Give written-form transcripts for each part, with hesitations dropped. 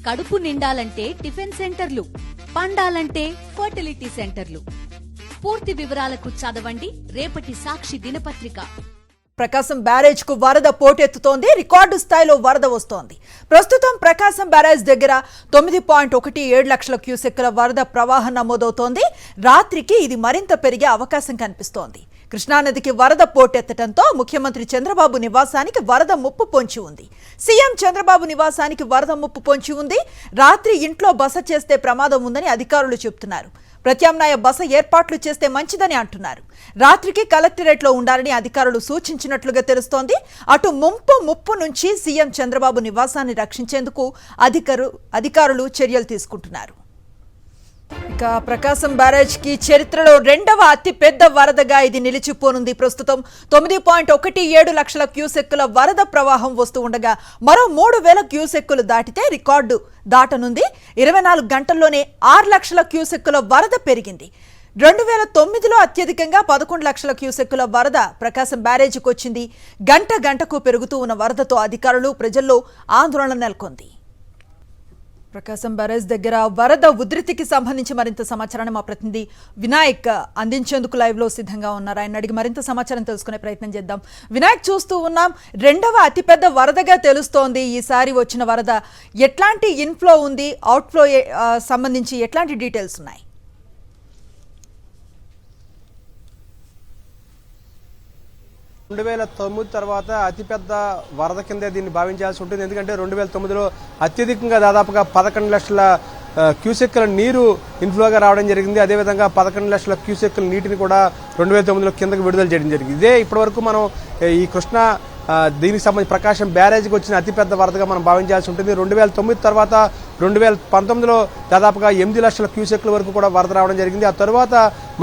కడుపు నిండాలంటే టిఫిన్ సెంటర్లు, పండాలంటే ఫర్టిలిటీ సెంటర్లు. పూర్తి వివరాలకు చదవండి రేపటి సాక్షి దినపత్రిక. ప్రకాశం బ్యారేజ్ కు వరద పోటెత్తుతోంది. రికార్డు స్థాయిలో వరద వస్తోంది. ప్రస్తుతం ప్రకాశం బ్యారేజ్ దగ్గర 9.17 లక్షల క్యూసెక్కుల వరద ప్రవాహం నమోదవుతోంది. రాత్రికి ఇది మరింత పెరిగే అవకాశం కనిపిస్తోంది. కృష్ణానదికి వరద పోటెత్తడంతో ముఖ్యమంత్రి చంద్రబాబు నివాసానికి వరద ముప్పు పొంచి ఉంది. సీఎం చంద్రబాబు నివాసానికి వరద ముప్పు పొంచి ఉంది. రాత్రి ఇంట్లో బస చేస్తే ప్రమాదం ఉందని అధికారులు చెబుతున్నారు. ప్రత్యామ్నాయ బస ఏర్పాట్లు చేస్తే మంచిదని అంటున్నారు. రాత్రికి కలెక్టరేట్లో ఉండాలని అధికారులు సూచించినట్లుగా తెలుస్తోంది. అటు ముప్పు నుంచి సీఎం చంద్రబాబు నివాసాన్ని రక్షించేందుకు అధికారులు చర్యలు తీసుకుంటున్నారు. ఇక ప్రకాశం బ్యారేజ్ కి చరిత్రలో రెండవ అతిపెద్ద వరదగా ఇది నిలిచిపోనుంది. ప్రస్తుతం 9.17 లక్షల క్యూసెక్కుల వరద ప్రవాహం వస్తూ ఉండగా మరో 3,000 క్యూసెక్కులు దాటితే రికార్డు దాటనుంది. 24 గంటల్లోనే 6 లక్షల క్యూసెక్కుల వరద పెరిగింది. 2009లో అత్యధికంగా 11 లక్షల క్యూసెక్కుల వరద ప్రకాశం బ్యారేజీకి వచ్చింది. గంటకు పెరుగుతూ ఉన్న వరదతో అధికారులు, ప్రజల్లో ఆందోళన నెలకొంది. ప్రకాశం బ్యారేజ్ దగ్గర వరద ఉధృతికి సంబంధించి మరింత సమాచారాన్ని మా ప్రతినిధి వినాయక్ అందించేందుకు లైవ్ లో సిద్ధంగా ఉన్నారు. ఆయన అడిగి మరింత సమాచారం తెలుసుకునే ప్రయత్నం చేద్దాం. వినాయక్, చూస్తూ ఉన్నాం, రెండవ అతిపెద్ద వరదగా తెలుస్తోంది ఈసారి వచ్చిన వరద. ఎట్లాంటి ఇన్ఫ్లో ఉంది, అవుట్ఫ్లో సంబంధించి ఎట్లాంటి డీటెయిల్స్ ఉన్నాయి? 2009 తర్వాత అతిపెద్ద వరద కిందే దీన్ని భావించాల్సి ఉంటుంది. ఎందుకంటే 2009లో అత్యధికంగా దాదాపుగా 11 లక్షల క్యూసెక్కుల నీరు ఇన్ఫ్లోగా రావడం జరిగింది. అదేవిధంగా 11 లక్షల క్యూసెక్కుల నీటిని కూడా 2009లో కిందకు విడుదల చేయడం జరిగింది. ఇదే ఇప్పటివరకు మనం ఈ కృష్ణా దీనికి సంబంధించి ప్రకాశం బ్యారేజ్కి వచ్చిన అతిపెద్ద వరదగా మనం భావించాల్సి ఉంటుంది. 2009 తర్వాత 2019లో దాదాపుగా 8 లక్షల క్యూసెక్కుల వరకు కూడా వరద రావడం జరిగింది. ఆ తర్వాత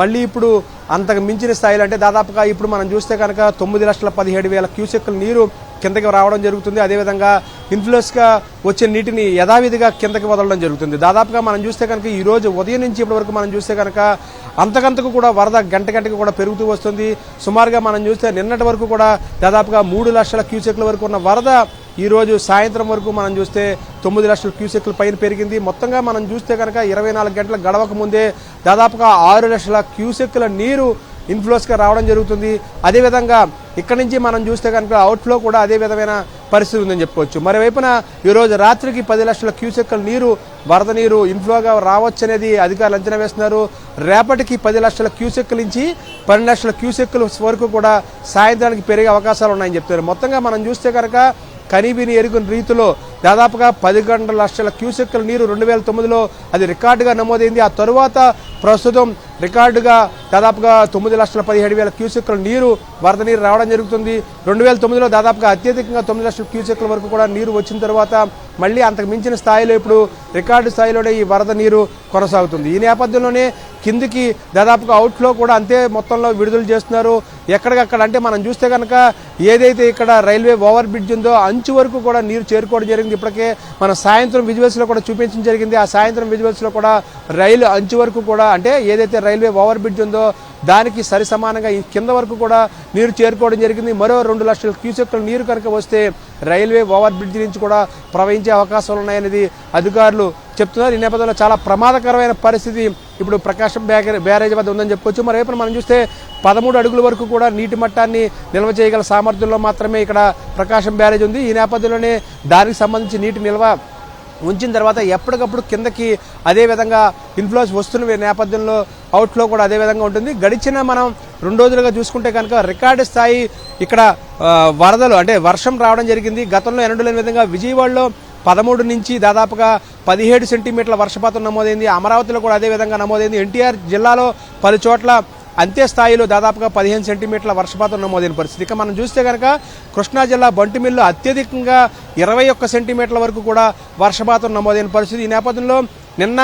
మళ్ళీ ఇప్పుడు అంతకు మించిన స్థాయిలో, అంటే దాదాపుగా ఇప్పుడు మనం చూస్తే కనుక 9,17,000 క్యూసెక్కుల నీరు కిందకి రావడం జరుగుతుంది. అదేవిధంగా ఇన్ఫ్లోస్గా వచ్చే నీటిని యథావిధిగా కిందకి వదలడం జరుగుతుంది. దాదాపుగా మనం చూస్తే కనుక ఈ రోజు ఉదయం నుంచి ఇప్పటి వరకు మనం చూస్తే కనుక అంతకంతకు కూడా వరద గంటకి కూడా పెరుగుతూ వస్తుంది. సుమారుగా మనం చూస్తే నిన్నటి వరకు కూడా దాదాపుగా 3 లక్షల క్యూసెక్ల వరకు ఉన్న వరద ఈ రోజు సాయంత్రం వరకు మనం చూస్తే 9 లక్షల క్యూసెక్ల పైన పెరిగింది. మొత్తంగా మనం చూస్తే కనుక 24 గంటల గడవక ముందే దాదాపుగా 6 లక్షల క్యూసెక్ల నీరు ఇన్ఫ్లోస్గా రావడం జరుగుతుంది. అదేవిధంగా ఇక్కడి నుంచి మనం చూస్తే కనుక అవుట్ఫ్లో కూడా అదే విధమైన పరిస్థితి ఉందని చెప్పుకోవచ్చు. మరోవైపున ఈరోజు రాత్రికి 10 లక్షల క్యూసెక్ల నీరు, వరద నీరు ఇన్ఫ్లోగా రావచ్చు అనేది అధికారులు అంచనా వేస్తున్నారు. రేపటికి 10 లక్షల క్యూసెక్ల నుంచి 12 లక్షల క్యూసెక్ల వరకు కూడా సాయంత్రానికి పెరిగే అవకాశాలు ఉన్నాయని చెప్తారు. మొత్తంగా మనం చూస్తే కనుక కనీవిని ఎరుగుని రీతిలో దాదాపుగా 10 లక్షల క్యూసెక్కుల నీరు 2009లో అది రికార్డుగా నమోదైంది. ఆ తరువాత ప్రస్తుతం రికార్డుగా దాదాపుగా 9,17,000 క్యూసెక్కుల నీరు, వరద నీరు రావడం జరుగుతుంది. 2009లో దాదాపుగా అత్యధికంగా 9 లక్షల క్యూసెక్కుల వరకు కూడా నీరు వచ్చిన తర్వాత మళ్ళీ అంతకు మించిన స్థాయిలో ఇప్పుడు రికార్డు స్థాయిలోనే ఈ వరద నీరు కొనసాగుతుంది. ఈ నేపథ్యంలోనే కిందికి దాదాపుగా అవుట్ఫ్లో కూడా అంతే మొత్తంలో విడుదల చేస్తున్నారు. ఎక్కడికక్కడ అంటే మనం చూస్తే కనుక ఏదైతే ఇక్కడ రైల్వే ఓవర్ బ్రిడ్జ్ ఉందో అంచు వరకు కూడా నీరు చేరుకోవడం జరిగింది. ఇప్పటికే మన సాయంత్రం విజువల్స్లో కూడా చూపించడం జరిగింది. ఆ సాయంత్రం విజువల్స్లో కూడా రైలు అంచు వరకు కూడా, అంటే ఏదైతే రైల్వే ఓవర్ బ్రిడ్జ్ ఉందో దానికి సరి సమానంగా ఈ కింద వరకు కూడా నీరు చేరుకోవడం జరిగింది. మరో 2 లక్షల క్యూసెక్కుల నీరు కనుక వస్తే రైల్వే ఓవర్ బ్రిడ్జ్ నుంచి కూడా ప్రవహించే అవకాశాలు ఉన్నాయనేది అధికారులు చెప్తున్నారు. ఈ నేపథ్యంలో చాలా ప్రమాదకరమైన పరిస్థితి ఇప్పుడు ప్రకాశం బ్యారేజ్ వద్ద ఉందని చెప్పుకోవచ్చు. మరోవైపు మనం చూస్తే 13 అడుగుల వరకు కూడా నీటి మట్టాన్ని నిల్వ చేయగల సామర్థ్యంలో మాత్రమే ఇక్కడ ప్రకాశం బ్యారేజ్ ఉంది. ఈ నేపథ్యంలోనే దానికి సంబంధించి నీటి నిల్వ ఉంచిన తర్వాత ఎప్పటికప్పుడు కిందకి అదేవిధంగా ఇన్ఫ్లోస్ వస్తున్న నేపథ్యంలో అవుట్ఫ్లో కూడా అదేవిధంగా ఉంటుంది. గడిచిన మనం 2 రోజులుగా చూసుకుంటే కనుక రికార్డు స్థాయి ఇక్కడ వరదలు, అంటే వర్షం రావడం జరిగింది. గతంలో ఎన్నడూ లేని విధంగా విజయవాడలో 13 నుంచి దాదాపుగా 17 సెంటీమీటర్ల వర్షపాతం నమోదైంది. అమరావతిలో కూడా అదేవిధంగా నమోదైంది. ఎన్టీఆర్ జిల్లాలో పలు చోట్ల అంతే స్థాయిలో దాదాపుగా 15 సెంటీమీటర్ల వర్షపాతం నమోదైన పరిస్థితి. ఇక మనం చూస్తే కనుక కృష్ణా జిల్లా బంటిమిల్లు అత్యధికంగా 21 సెంటీమీటర్ల వరకు కూడా వర్షపాతం నమోదైన పరిస్థితి. ఈ నేపథ్యంలో నిన్న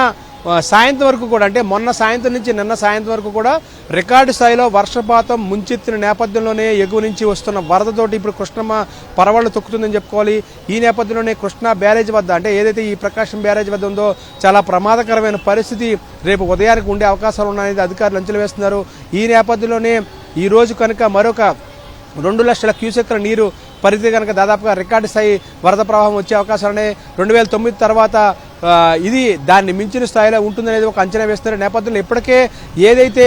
సాయంత్రం వరకు కూడా, అంటే మొన్న సాయంత్రం నుంచి నిన్న సాయంత్రం వరకు కూడా రికార్డు స్థాయిలో వర్షపాతం ముంచెత్తిన నేపథ్యంలోనే ఎగువ నుంచి వస్తున్న వరదతోటి ఇప్పుడు కృష్ణమ్మ పరవళ్లు తొక్కుతుందని చెప్పుకోవాలి. ఈ నేపథ్యంలోనే కృష్ణా బ్యారేజ్ వద్ద, అంటే ఏదైతే ఈ ప్రకాశం బ్యారేజ్ వద్ద ఉందో చాలా ప్రమాదకరమైన పరిస్థితి రేపు ఉదయానికి ఉండే అవకాశాలు ఉన్నాయని అధికారులు అంచనా వేస్తున్నారు. ఈ నేపథ్యంలోనే ఈ రోజు కనుక మరొక 2 లక్షల క్యూసెక్ల నీరు పరిధి కనుక దాదాపుగా రికార్డు స్థాయి వరద ప్రవాహం వచ్చే అవకాశాలున్నాయి. 2009 తర్వాత ఇది దాన్ని మించిన స్థాయిలో ఉంటుందనేది ఒక అంచనా వేస్తున్న నేపథ్యంలో ఇప్పటికే ఏదైతే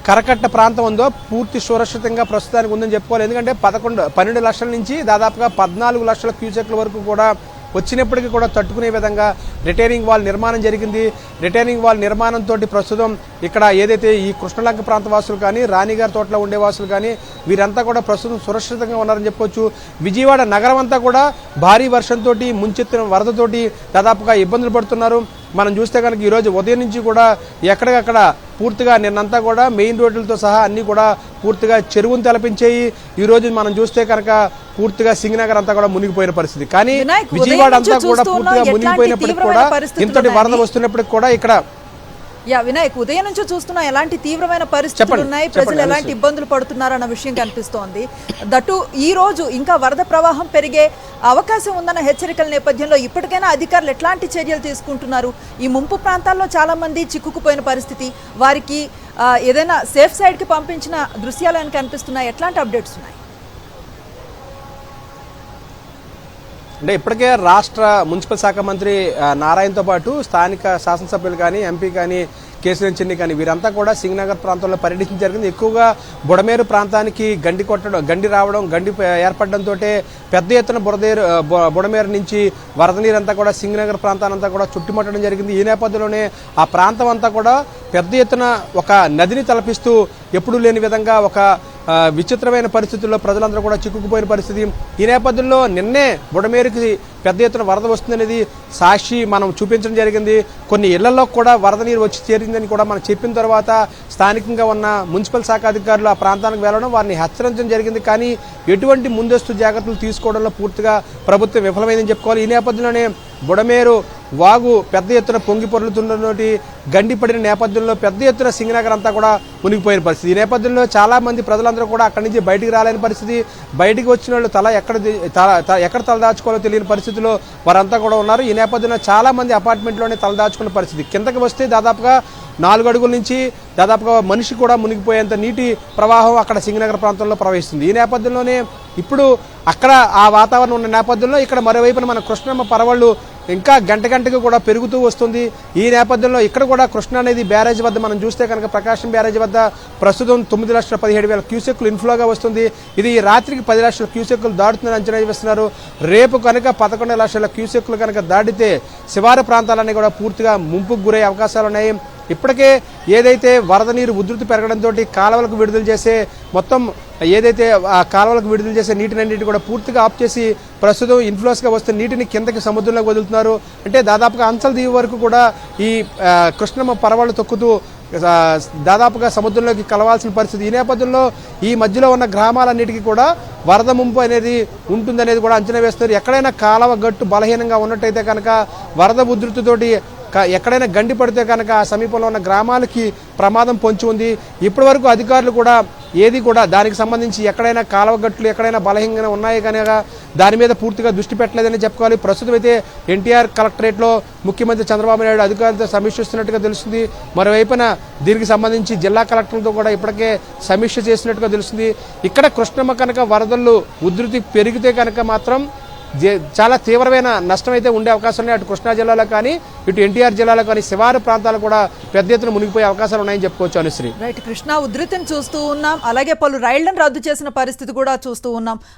కరకట్ట ప్రాంతం ఉందో పూర్తి సురక్షితంగా ప్రస్తుతానికి ఉందని చెప్పుకోవాలి. ఎందుకంటే 12 లక్షల నుంచి దాదాపుగా 14 లక్షల క్యూసెక్ల వరకు కూడా వచ్చినప్పటికీ కూడా తట్టుకునే విధంగా రిటైనింగ్ వాల్ నిర్మాణం జరిగింది. రిటైనింగ్ వాల్ నిర్మాణంతో ప్రస్తుతం ఇక్కడ ఏదైతే ఈ కృష్ణలంక ప్రాంత వాసులు కానీ రాణిగారి తోటలో ఉండే వాసులు కానీ వీరంతా కూడా ప్రస్తుతం సురక్షితంగా ఉన్నారని చెప్పుకోవచ్చు. విజయవాడ నగరం అంతా కూడా భారీ వర్షంతో ముంచెత్తిన వరదతోటి దాదాపుగా ఇబ్బందులు పడుతున్నారు. మనం చూస్తే కనుక ఈరోజు ఉదయం నుంచి కూడా ఎక్కడికక్కడ పూర్తిగా నిన్నంతా కూడా మెయిన్ రోడ్లతో సహా అన్ని కూడా పూర్తిగా చెరువును తలపించాయి. ఈ రోజు మనం చూస్తే కనుక పూర్తిగా సింగనగర్ అంతా కూడా మునిగిపోయిన పరిస్థితి. కానీ విజయవాడ అంతా కూడా పూర్తిగా మునిగిపోయినప్పటికీ కూడా ఇంతటి వరద వస్తున్నప్పటికీ కూడా ఇక్కడ వినాయక్ ఉదయం నుంచి చూస్తున్నా ఎలాంటి తీవ్రమైన పరిస్థితులు ఉన్నాయి, ప్రజలు ఎలాంటి ఇబ్బందులు పడుతున్నారన్న విషయం కనిపిస్తోంది. దట్టు ఈ రోజు ఇంకా వరద ప్రవాహం పెరిగే అవకాశం ఉందన్న హెచ్చరికల నేపథ్యంలో ఇప్పటికైనా అధికారులు ఎట్లాంటి చర్యలు తీసుకుంటున్నారు? ఈ ముంపు ప్రాంతాల్లో చాలా మంది చిక్కుకుపోయిన పరిస్థితి, వారికి ఏదైనా సేఫ్ సైడ్ కి పంపించిన దృశ్యాలు కనిపిస్తున్నాయి. ఎట్లాంటి అప్డేట్స్ ఉన్నాయి? అంటే ఇప్పటికే రాష్ట్ర మున్సిపల్ శాఖ మంత్రి నారాయణతో పాటు స్థానిక శాసనసభ్యులు కానీ ఎంపీ కానీ కేసీఆర్ చిన్ని కానీ వీరంతా కూడా సింగనగర్ ప్రాంతంలో పర్యటించడం జరిగింది. ఎక్కువగా బుడమేరు ప్రాంతానికి గండి రావడం, గండి ఏర్పడడంతో పెద్ద ఎత్తున బుడమేరు నుంచి వరద నీరంతా కూడా సింగనగర్ ప్రాంతానంతా కూడా చుట్టుముట్టడం జరిగింది. ఈ నేపథ్యంలోనే ఆ ప్రాంతం అంతా కూడా పెద్ద ఎత్తున ఒక నదిని తలపిస్తూ ఎప్పుడూ లేని విధంగా ఒక విచిత్రమైన పరిస్థితుల్లో ప్రజలందరూ కూడా చిక్కుకుపోయిన పరిస్థితి. ఈ నేపథ్యంలో నిన్నే బుడమేరుకి పెద్ద ఎత్తున వరద వస్తుందనేది సాక్షి మనం చూపించడం జరిగింది. కొన్ని ఇళ్లలో కూడా వరద నీరు వచ్చి చేరిందని కూడా మనం చెప్పిన తర్వాత స్థానికంగా ఉన్న మున్సిపల్ శాఖ అధికారులు ఆ ప్రాంతానికి వెళ్ళడం, వారిని హెచ్చరించడం జరిగింది. కానీ ఎటువంటి ముందస్తు జాగ్రత్తలు తీసుకోవడంలో పూర్తిగా ప్రభుత్వం విఫలమైందని చెప్పుకోవాలి. ఈ నేపథ్యంలోనే బుడమేరు వాగు పెద్ద ఎత్తున పొంగి పొర్లుతున్నటువంటి గండిపడిన నేపథ్యంలో పెద్ద ఎత్తున సింగనగర్ అంతా కూడా మునిగిపోయిన పరిస్థితి. ఈ నేపథ్యంలో చాలా మంది ప్రజలందరూ కూడా అక్కడి నుంచి బయటికి రాలేని పరిస్థితి. బయటికి వచ్చిన వాళ్ళు ఎక్కడ తలదాచుకోవాలో తెలియని పరిస్థితిలో వారంతా కూడా ఉన్నారు. ఈ నేపథ్యంలో చాలా మంది అపార్ట్మెంట్లోనే తలదాచుకున్న పరిస్థితి. కిందకి వస్తే దాదాపుగా 4 అడుగుల నుంచి దాదాపుగా మనిషి కూడా మునిగిపోయేంత నీటి ప్రవాహం అక్కడ సింగనగర్ ప్రాంతంలో ప్రవహిస్తుంది. ఈ నేపథ్యంలోనే ఇప్పుడు అక్కడ ఆ వాతావరణం ఉన్న నేపథ్యంలో ఇక్కడ మరోవైపున మన కృష్ణమ్మ పరవళ్ళు ఇంకా గంటకు కూడా పెరుగుతూ వస్తుంది. ఈ నేపథ్యంలో ఇక్కడ కూడా కృష్ణ అనేది బ్యారేజ్ వద్ద మనం చూస్తే కనుక ప్రకాశం బ్యారేజ్ వద్ద ప్రస్తుతం 9,17,000 క్యూసెక్లు ఇన్ఫ్లోగా వస్తుంది. ఇది రాత్రికి 10 లక్షల క్యూసెక్లు దాటుతుందని అంచనా వేస్తున్నారు. రేపు కనుక 11 లక్షల క్యూసెక్లు కనుక దాటితే శివారు ప్రాంతాలన్నీ కూడా పూర్తిగా ముంపుకు గురయ్యే అవకాశాలు ఉన్నాయి. ఇప్పటికే ఏదైతే వరద నీరు ఉధృతి పెరగడంతో కాలువలకు విడుదల చేసే మొత్తం ఏదైతే ఆ కాలువలకు విడుదల చేసే నీటినన్నిటి కూడా పూర్తిగా ఆఫ్ చేసి ప్రస్తుతం ఇన్ఫ్లోస్గా వస్తున్న నీటిని కిందకి సముద్రంలోకి వదులుతున్నారు. అంటే దాదాపుగా అంచల దీవి వరకు కూడా ఈ కృష్ణమ్మ పరవళ్ళు తొక్కుతూ దాదాపుగా సముద్రంలోకి కలవాల్సిన పరిస్థితి. ఈ నేపథ్యంలో ఈ మధ్యలో ఉన్న గ్రామాలన్నిటికీ కూడా వరద ముంపు అనేది ఉంటుందనేది కూడా అంచనా వేస్తారు. ఎక్కడైనా కాలువ గట్టు బలహీనంగా ఉన్నట్టయితే కనుక వరద ఉధృతితోటి ఎక్కడైనా గండి పడితే కనుక ఆ సమీపంలో ఉన్న గ్రామాలకి ప్రమాదం పొంచి ఉంది. ఇప్పటి వరకు అధికారులు కూడా ఏది కూడా దానికి సంబంధించి ఎక్కడైనా కాలువగట్లు ఎక్కడైనా బలహీనంగా ఉన్నాయి కనుక దాని మీద పూర్తిగా దృష్టి పెట్టలేదని చెప్పుకోవాలి. ప్రస్తుతం అయితే ఎన్టీఆర్ కలెక్టరేట్లో ముఖ్యమంత్రి చంద్రబాబు నాయుడు అధికారులతో సమీక్షిస్తున్నట్టుగా తెలుస్తుంది. మరోవైపున దీనికి సంబంధించి జిల్లా కలెక్టర్లతో కూడా ఇప్పటికే సమీక్ష చేసినట్టుగా తెలుస్తుంది. ఇక్కడ కృష్ణమ్మ కనుక వరదలు ఉధృతి పెరిగితే కనుక మాత్రం చాలా తీవ్రమైన నష్టం అయితే ఉండే అవకాశం ఉన్నాయి. అటు కృష్ణా జిల్లాలో కానీ ఇటు ఎన్టీఆర్ జిల్లాలో కానీ శివారు ప్రాంతాలు కూడా పెద్ద ఎత్తున మునిగిపోయే అవకాశాలు ఉన్నాయని చెప్పుకోవచ్చు. అనుశ్రీ, రైట్, కృష్ణా ఉధృతిని చూస్తూ ఉన్నాం, అలాగే పలు రైళ్లను రద్దు చేసిన పరిస్థితి కూడా చూస్తూ ఉన్నాం.